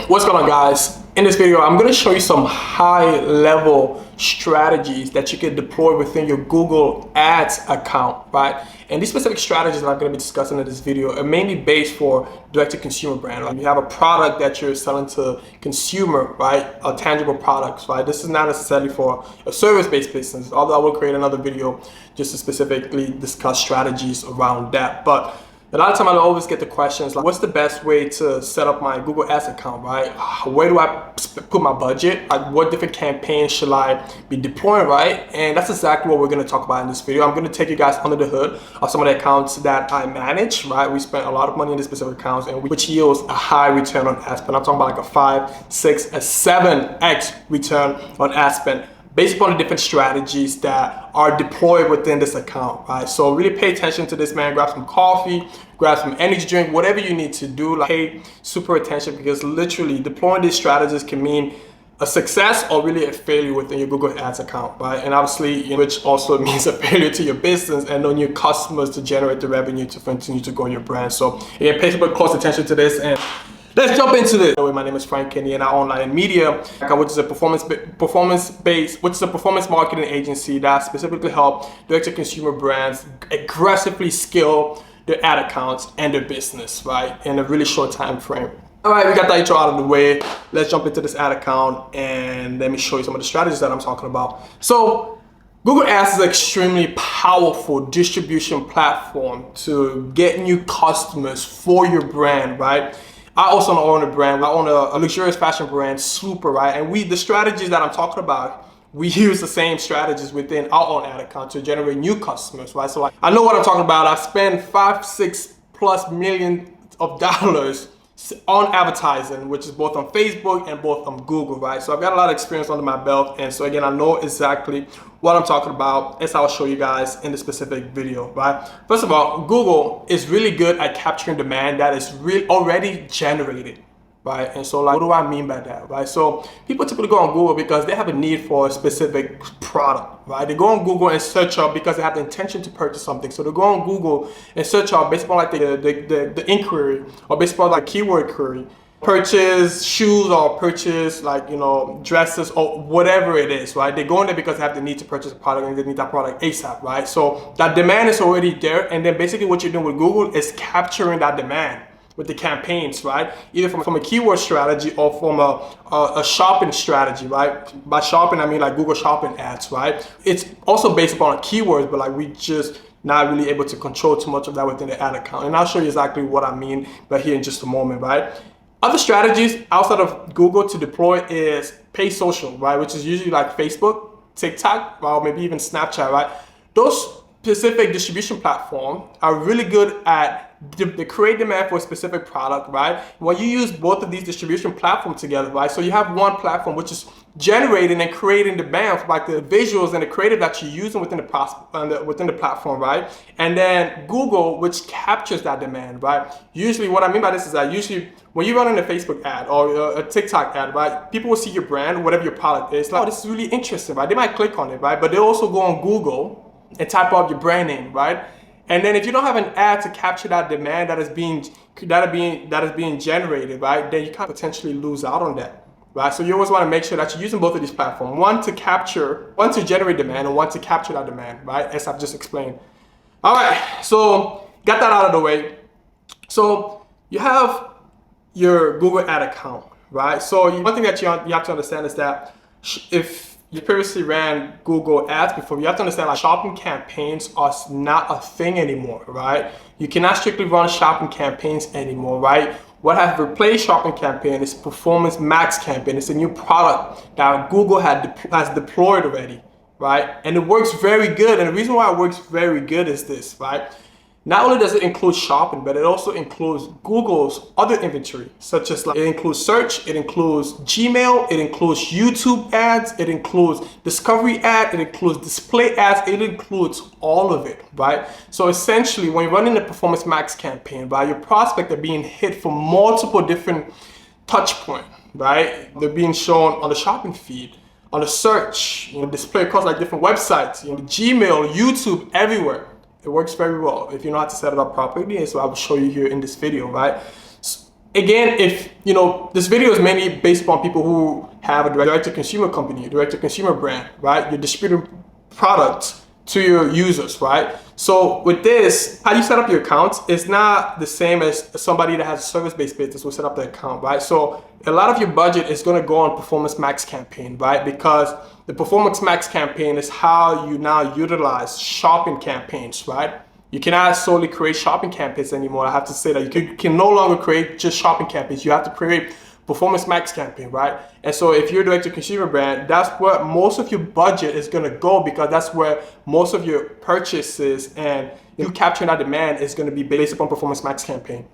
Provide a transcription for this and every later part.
What's going on, guys? In this video, I'm going to show you some high level strategies that you can deploy within your Google Ads account, right? And these specific strategies that I'm going to be discussing in this video are mainly based for direct-to-consumer brand. Right? You have a product that you're selling to consumer, right? Tangible products, right? This is not necessarily for a service-based business, although I will create another video just to specifically discuss strategies around that. But a lot of time I always get the questions like, what's the best way to set up my Google Ads account, right? Where do I put my budget? Like, what different campaigns should I be deploying, right? And that's exactly what we're going to talk about in this video. I'm going to take you guys under the hood of some of the accounts that I manage, right? We spent a lot of money in these specific accounts, and which yields a high return on ad spend. I'm talking about like a 5, 6, a 7x return on ad spend, based upon the different strategies that are deployed within this account, right? So really pay attention to this, man. Grab some coffee, grab some energy drink, whatever you need to do. Like, pay super attention, because literally deploying these strategies can mean a success or really a failure within your Google Ads account, right? And obviously, which also means a failure to your business and on your customers to generate the revenue to continue to grow your brand. So again, pay super close attention to this, and let's jump into this. My name is Frank Kenny, and I online media, which is a performance marketing agency that specifically help direct-to-consumer brands aggressively scale their ad accounts and their business, right, in a really short time frame. All right, we got that intro out of the way. Let's jump into this ad account and let me show you some of the strategies that I'm talking about. So Google Ads is an extremely powerful distribution platform to get new customers for your brand, right? I also own a brand. I own a luxurious fashion brand, Super, right? And the strategies that I'm talking about, we use the same strategies within our own ad account to generate new customers, right? So I know what I'm talking about. I spend $5-6+ million on advertising, which is both on Facebook and both on Google, right? So I've got a lot of experience under my belt. And so again, I know exactly what I'm talking about, as I'll show you guys in the specific video, right? First of all, Google is really good at capturing demand that is already generated, right? And so, like, what do I mean by that, right? So people typically go on Google because they have a need for a specific product, right? They go on Google and search up because they have the intention to purchase something. So they go on Google and search up based upon like the inquiry, or based upon like keyword query, purchase shoes or purchase, like, you know, dresses or whatever it is, right? They go in there because they have the need to purchase a product and they need that product ASAP, right? So that demand is already there, and then basically what you're doing with Google is capturing that demand with the campaigns, right? Either from a keyword strategy or from a shopping strategy, right? By shopping, I mean like Google shopping ads, right? It's also based upon keywords, but like we just not really able to control too much of that within the ad account. And I'll show you exactly what I mean by here in just a moment, right? Other strategies outside of Google to deploy is paid social, right? Which is usually like Facebook, TikTok, or maybe even Snapchat, right? Those specific distribution platforms are really good at the create demand for a specific product, right? When you use both of these distribution platforms together, right? So you have one platform which is generating and creating demand for like the visuals and the creative that you're using within the platform, right? And then Google, which captures that demand, right? Usually, what I mean by this is that usually when you're running a Facebook ad or a TikTok ad, right, people will see your brand, whatever your product is, like, oh, this is really interesting, right? They might click on it, right? But they also go on Google and type out your brand name, right? And then if you don't have an ad to capture that demand that is being generated, right, then you can potentially lose out on that, right? So you always want to make sure that you're using both of these platforms, one to generate demand and one to capture that demand, right? As I've just explained. All right, so got that out of the way. So you have your Google ad account, right? So one thing that you have to understand is that if you previously ran Google Ads before, you have to understand like shopping campaigns are not a thing anymore, right? You cannot strictly run shopping campaigns anymore, right? What has replaced shopping campaign is Performance Max campaign. It's a new product that Google has deployed already, right? And it works very good. And the reason why it works very good is this, right? Not only does it include shopping, but it also includes Google's other inventory, such as like, it includes search, it includes Gmail, it includes YouTube ads, it includes discovery ad, it includes display ads, it includes all of it, right? So essentially, when you're running the Performance Max campaign, right, your prospects are being hit from multiple different touch points, right? They're being shown on the shopping feed, on the search, display across like different websites, Gmail, YouTube, everywhere. It works very well if you know how to set it up properly, and so I will show you here in this video, right? Again, if you know, this video is mainly based upon people who have a direct-to-consumer company, a direct-to-consumer brand, right? You're distributing products to your users, right? So with this, how you set up your accounts is not the same as somebody that has a service-based business will set up the account, right? So a lot of your budget is going to go on Performance Max campaign, right? Because the Performance Max campaign is how you now utilize shopping campaigns, right? You cannot solely create shopping campaigns anymore. I have to say that you can no longer create just shopping campaigns. You have to create Performance Max campaign, right? And so if you're a direct-to-consumer brand, that's where most of your budget is going to go, because that's where most of your purchases and you capturing that demand is going to be based upon Performance Max campaign.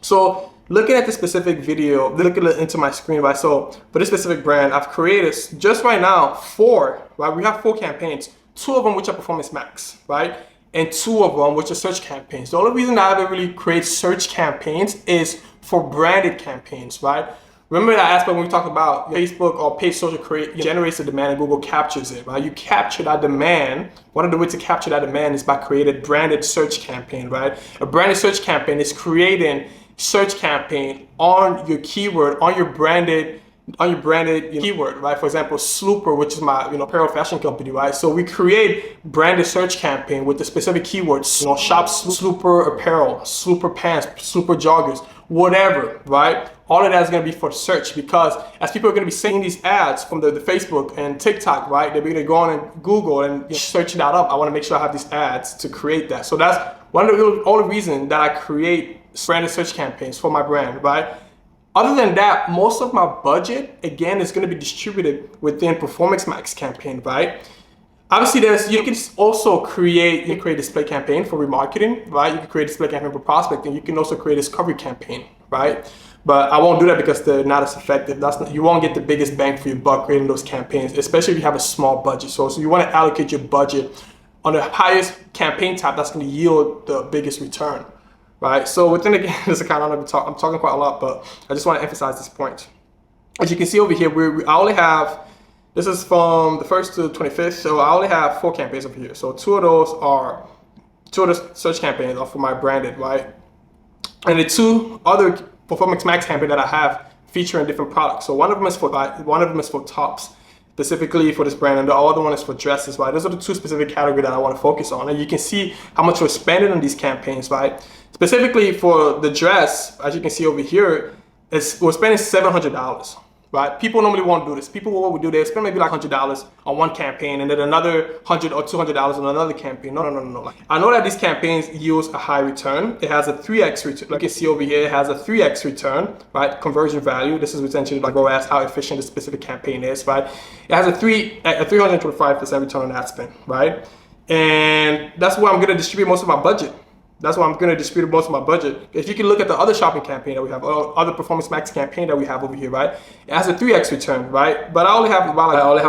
So looking at the specific video, looking into my screen, right? So for this specific brand, I've created just right now 4, right? We have 4 campaigns, 2 of them which are Performance Max, right? And 2 of them which are search campaigns. The only reason I ever really create search campaigns is for branded campaigns, right? Remember that aspect when we talk about Facebook or paid social generates the demand and Google captures it, right? You capture that demand. One of the ways to capture that demand is by creating a branded search campaign, right? A branded search campaign is creating search campaign on your keyword, on your branded keyword, right? For example, Slooper, which is my apparel fashion company, right? So we create branded search campaign with the specific keywords, shop Slooper apparel, Slooper pants, Slooper joggers, whatever, right? All of that is going to be for search, because as people are going to be seeing these ads from the Facebook and TikTok, right? They're going to go on and Google and search that up. I want to make sure I have these ads to create that. So that's one of the only reason that I create branded search campaigns for my brand, right? Other than that, most of my budget, again, is going to be distributed within Performance Max campaign, right? Obviously, you can also create display campaign for remarketing, right? You can create display campaign for prospecting. You can also create a discovery campaign, right? But I won't do that because they're not as effective. You won't get the biggest bang for your buck creating those campaigns, especially if you have a small budget. So you want to allocate your budget on the highest campaign type that's going to yield the biggest return. Right, so within this account, I'm talking quite a lot, but I just want to emphasize this point. As you can see over here, I only have, this is from the 1st to the 25th, so I only have 4 campaigns over here. So 2 of the search campaigns are for my branded, right? And the 2 other Performance Max campaigns that I have featuring different products. So one of them is for tops, specifically for this brand, and the other one is for dresses, right? Those are the 2 specific categories that I want to focus on. And you can see how much we're spending on these campaigns, right? Specifically for the dress, as you can see over here, we're spending $700, right? People normally won't do this. People, what we do, they spend maybe like $100 on one campaign and then another $100 or $200 on another campaign. No. I know that these campaigns yields a high return. It has a 3x return. Like you can see over here, it has a 3x return, right? Conversion value. This is essentially like ROAS, how efficient the specific campaign is, right? It has a 325% return on ad spend, right? And that's where I'm going to distribute most of my budget. That's why I'm going to distribute most of my budget. If you can look at the other shopping campaign that we have, or other Performance Max campaign that we have over here, right? It has a 3x return, right? But I only have about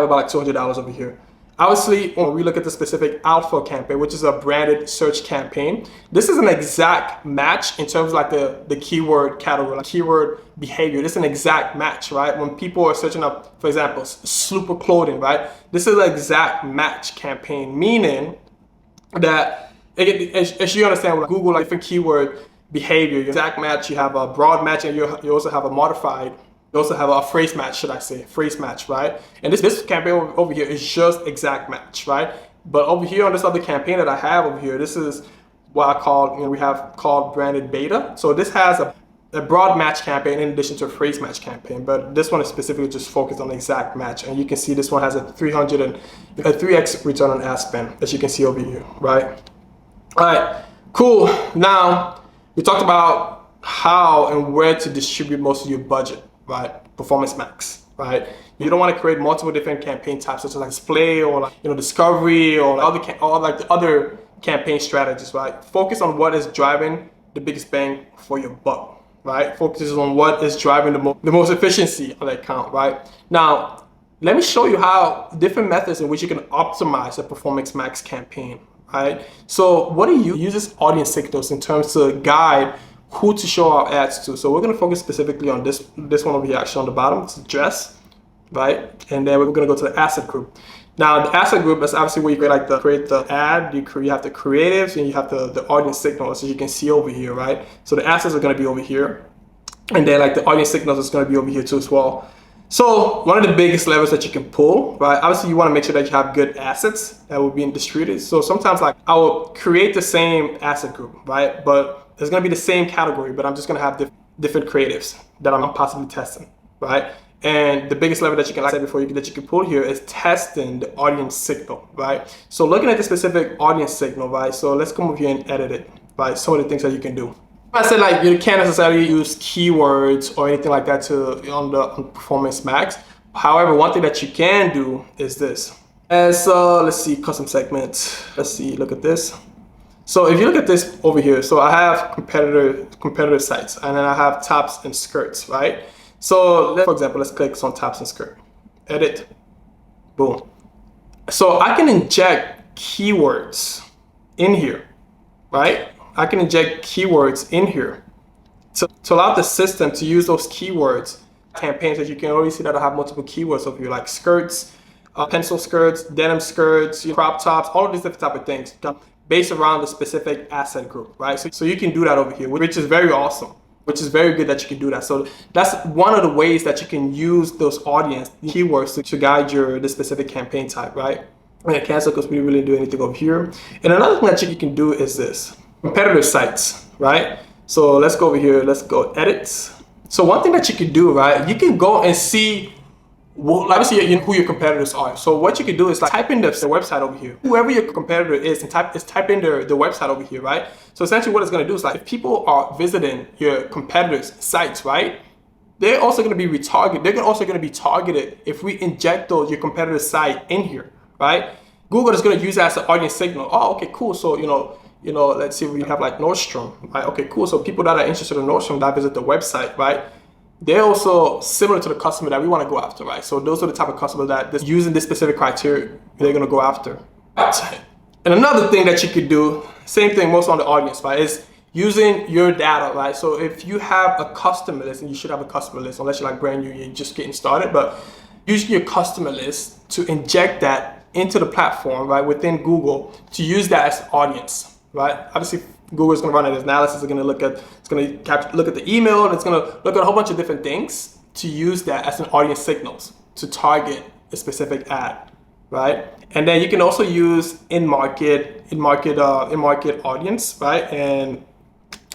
like $200 over here. Obviously, when we look at the specific Alpha campaign, which is a branded search campaign, this is an exact match in terms of like the keyword category, like keyword behavior. This is an exact match, right? When people are searching up, for example, Slooper clothing, right? This is an exact match campaign, meaning that as you understand with Google, like different keyword behavior, your exact match, you have a broad match, and you also have a modified, you also have a phrase match, should I say, phrase match, right? And this campaign over here is just exact match, right? But over here on this other campaign that I have over here, this is what I call, we have called branded beta. So this has a broad match campaign in addition to a phrase match campaign, but this one is specifically just focused on the exact match. And you can see this one has a 3x return on ad spend, as you can see over here, right? All right, cool. Now, we talked about how and where to distribute most of your budget, right? Performance Max, right? You don't want to create multiple different campaign types, such as like display or like, discovery or like the other campaign strategies, right? Focus on what is driving the biggest bang for your buck, right? Focus on what is driving the most efficiency on that account, right? Now, let me show you how different methods in which you can optimize a Performance Max campaign. Right? So what do you use this audience signals in terms to guide who to show our ads to? So we're going to focus specifically on this one over here, actually on the bottom. It's dress, right? And then we're going to go to the asset group. Now the asset group is obviously where you create the ad, you have the creatives, and you have the audience signals, as you can see over here, right? So the assets are going to be over here. And then like the audience signals is going to be over here too as well. So one of the biggest levers that you can pull, right? Obviously you want to make sure that you have good assets that will be distributed. So sometimes like I will create the same asset group, right? But it's going to be the same category, but I'm just going to have different creatives that I'm possibly testing, right? And the biggest lever that you can, like I said before, that you can pull here is testing the audience signal, right? So looking at the specific audience signal, right? So let's come over here and edit it, right? Some of the things that you can do. I said like you can't necessarily use keywords or anything like that on Performance Max. However, one thing that you can do is this. As let's see, custom segments. Let's see, look at this. So if you look at this over here, so I have competitor sites, and then I have tops and skirts, right? So for example, let's click on tops and skirt. Edit. Boom. So I can inject keywords in here, right? I can inject keywords in here to allow the system to use those keywords. Campaigns that you can already see that I have multiple keywords over here, like skirts, pencil skirts, denim skirts, crop tops, all of these different type of things based around the specific asset group, right? So you can do that over here, which is very awesome, which is very good that you can do that. So that's one of the ways that you can use those audience keywords to guide the specific campaign type, right? I'm gonna cancel because we really didn't do anything over here. And another thing that you can do is this. Competitor sites, right? So let's go over here, let's go edits. So one thing that you can do, right? You can go and see, obviously who your competitors are. So what you can do is like type in the website over here. Whoever your competitor is, and type in the website over here, right? So essentially what it's gonna do is like if people are visiting your competitors' sites, right? They're also gonna be retargeted. They're also gonna be targeted if we inject your competitor's site in here, right? Google is gonna use that as an audience signal. Oh, okay, cool. So let's see, we have like Nordstrom, right? Okay, cool. So people that are interested in Nordstrom that visit the website, right? They're also similar to the customer that we want to go after, right? So those are the type of customers that using this specific criteria, they're going to go after. And another thing that you could do, same thing most on the audience, right, is using your data, right? So if you have a customer list, and you should have a customer list, unless you're like brand new, you're just getting started, but using your customer list to inject that into the platform, right, within Google, to use that as audience. Right? Obviously, Google is going to run an analysis. It's going to look at the email, and it's going to look at a whole bunch of different things to use that as an audience signals to target a specific ad, right? And then you can also use in-market audience, right? And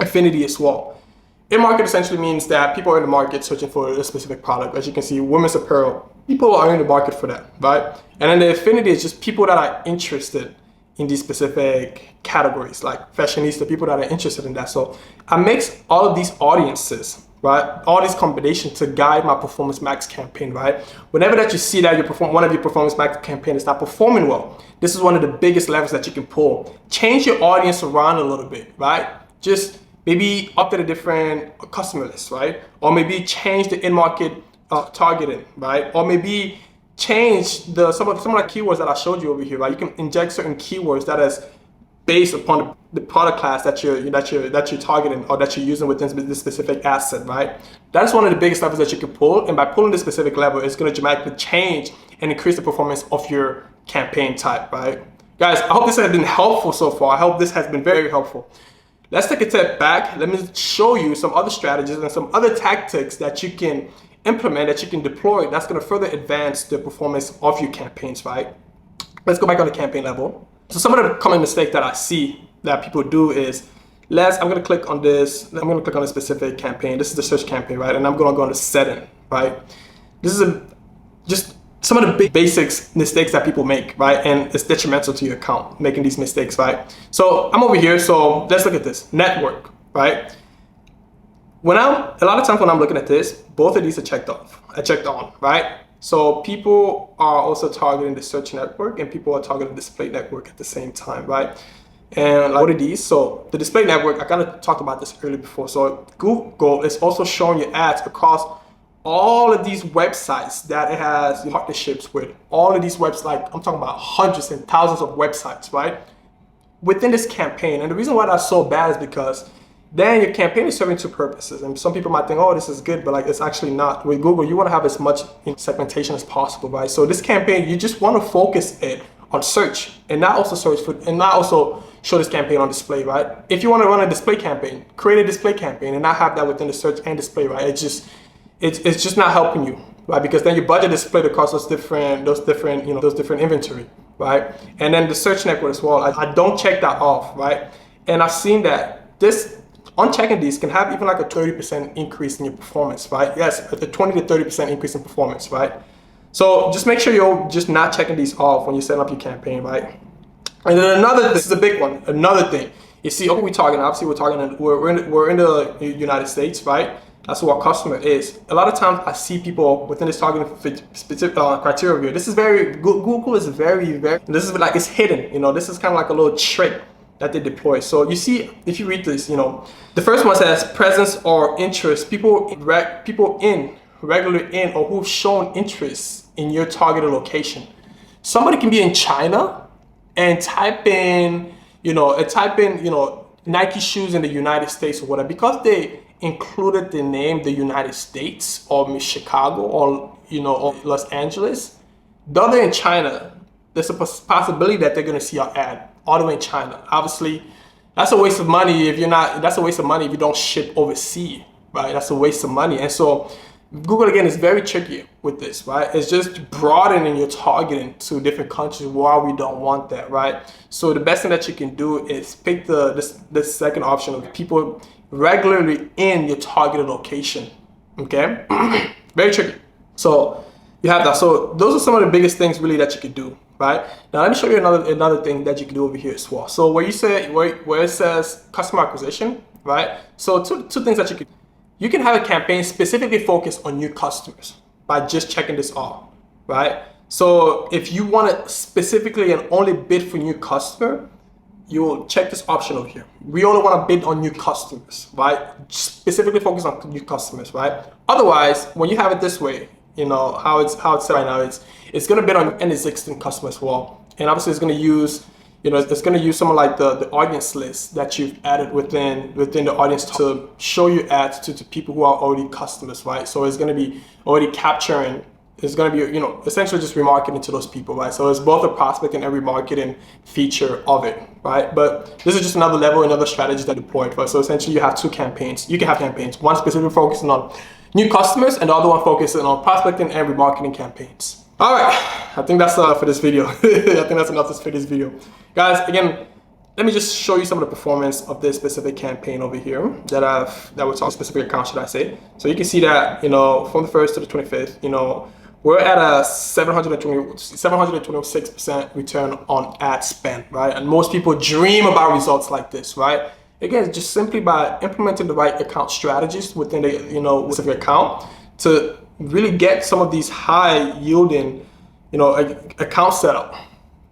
affinity as well. In-market essentially means that people are in the market searching for a specific product. As you can see, women's apparel, people are in the market for that, right? And then the affinity is just people that are interested in these specific categories, like fashionista, people that are interested in that. So I mix all of these audiences, right? All these combinations to guide my Performance Max campaign, right? Whenever that you see that one of your Performance Max campaign is not performing well, this is one of the biggest levers that you can pull. Change your audience around a little bit, right? Just maybe update a different customer list, right? Or maybe change the in-market targeting, right? Or maybe change some of the keywords that I showed you over here, right? You can inject certain keywords that is based upon the product class that you're targeting or that you're using within this specific asset, right? That's one of the biggest levers that you can pull, and by pulling this specific lever, it's going to dramatically change and increase the performance of your campaign type, right? Guys, I hope this has been helpful so far. I hope this has been very helpful. Let's take a step back. Let me show you some other strategies and some other tactics that you can implement, that you can deploy, that's going to further advance the performance of your campaigns, right? Let's go back on the campaign level. So some of the common mistakes that I see that people do is, I'm going to click on this. I'm going to click on a specific campaign. This is the search campaign, right? And I'm going to go into setting, right? This is just some of the big basics mistakes that people make, right? And it's detrimental to your account, making these mistakes, right? So I'm over here. So let's look at this network, right? A lot of times when I'm looking at this, both of these are checked on, right? So people are also targeting the search network, and people are targeting the display network at the same time, right? And like, what are these? So the display network, I kind of talked about this earlier before. So Google is also showing your ads across all of these websites that it has partnerships with. All of these websites, like I'm talking about hundreds and thousands of websites, right? Within this campaign. And the reason why that's so bad is because then your campaign is serving two purposes. And some people might think, oh, this is good, but like it's actually not. With Google, you want to have as much segmentation as possible, right? So this campaign, you just want to focus it on search and not also show this campaign on display, right? If you want to run a display campaign, create a display campaign and not have that within the search and display, right? It's just not helping you, right? Because then your budget is split across those different inventory, right? And then the search network as well. I don't check that off, right? And I've seen that unchecking these can have even like a 30% increase in your performance, right? Yes, a 20 to 30% increase in performance, right? So just make sure you're just not checking these off when you're setting up your campaign, right? And then this is a big one, another thing. You see, okay, obviously we're in the United States, right? That's who our customer is. A lot of times I see people within this targeting specific criteria here. This is Google is very, this is like, it's hidden, this is kind of like a little trick that they deploy. So you see, if you read this, the first one says presence or interest, people regularly in or who've shown interest in your targeted location. Somebody can be in China and type in Nike shoes in the United States or whatever, because they included the name the United States or Chicago or Los Angeles. Though they're in China, there's a possibility that they're gonna see our ad all the way in China. Obviously, that's a waste of money if you don't ship overseas, right? That's a waste of money. And so Google, again, is very tricky with this, right? It's just broadening your targeting to different countries while we don't want that, right? So the best thing that you can do is pick the second option of people regularly in your targeted location, okay? Very tricky. So you have that. So those are some of the biggest things really that you could do, right? Now let me show you another thing that you can do over here as well. So where it says customer acquisition, right? So two things that you could. You can have a campaign specifically focused on new customers by just checking this off, right? So if you want to specifically and only bid for new customer, you'll check this option over here. We only want to bid on new customers, right? Specifically focus on new customers, right? Otherwise, when you have it this way, how it's set right now, it's going to bid on an existing customer as well. And obviously it's going to use someone like the audience list that you've added within the audience to show you ads to people who are already customers, right? So it's going to be already capturing, it's going to be, essentially just remarketing to those people, right? So it's both a prospect and a remarketing feature of it, right? But this is just another level, another strategy that deployed, right? So essentially you have two campaigns. You can have campaigns, one specifically focusing on new customers and the other one focusing on prospecting and remarketing campaigns. All right, I think that's for this video. I think that's enough for this video. Guys, again, let me just show you some of the performance of this specific campaign over here that we're talking specific account, should I say. So you can see that, from the 1st to the 25th, we're at a 726% return on ad spend, right? And most people dream about results like this, right? Again, just simply by implementing the right account strategies within the, specific account to really get some of these high yielding, account setup,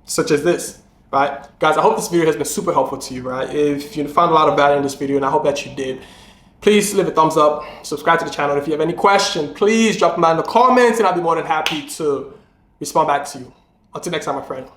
such as this, right? Guys, I hope this video has been super helpful to you, right? If you found a lot of value in this video, and I hope that you did, please leave a thumbs up, subscribe to the channel. If you have any questions, please drop them down in the comments and I'll be more than happy to respond back to you. Until next time, my friend.